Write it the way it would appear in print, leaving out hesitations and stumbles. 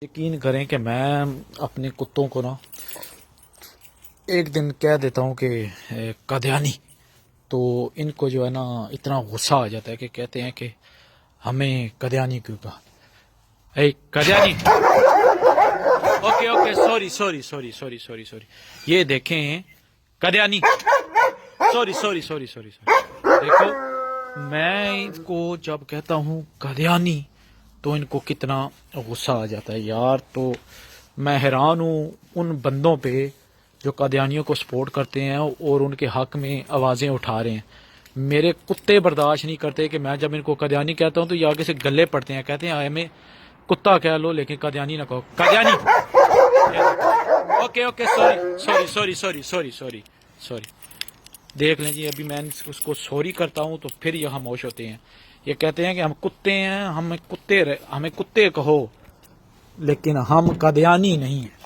یقین کریں کہ میں اپنے کتوں کو نا ایک دن کہہ دیتا ہوں کہ قادیانی، تو ان کو جو ہے نا اتنا غصہ آ جاتا ہے کہ کہتے ہیں کہ ہمیں قادیانی کیوں کہا. اے Qadiani, okay okay, sorry sorry sorry sorry sorry sorry, یہ دیکھیں Qadiani, sorry sorry sorry sorry sorry. دیکھو میں ان کو جب کہتا ہوں قادیانی تو ان کو کتنا غصہ آ جاتا ہے یار. تو میں حیران ہوں ان بندوں پہ جو قادیانیوں کو سپورٹ کرتے ہیں اور ان کے حق میں آوازیں اٹھا رہے ہیں. میرے کتے برداشت نہیں کرتے کہ میں جب ان کو قادیانی کہتا ہوں تو یہ آگے سے گلے پڑتے ہیں، کہتے ہیں ہمیں کتا کہہ لو لیکن قادیانی نہ کہو. Qadiani, okay okay, sorry sorry sorry sorry sorry sorry. دیکھ لیں جی، ابھی میں اس کو سوری کرتا ہوں تو پھر یہ خاموش ہوتے ہیں. یہ کہتے ہیں کہ ہم کتے ہیں، ہمیں کتے کہو لیکن ہم قادیانی نہیں ہیں.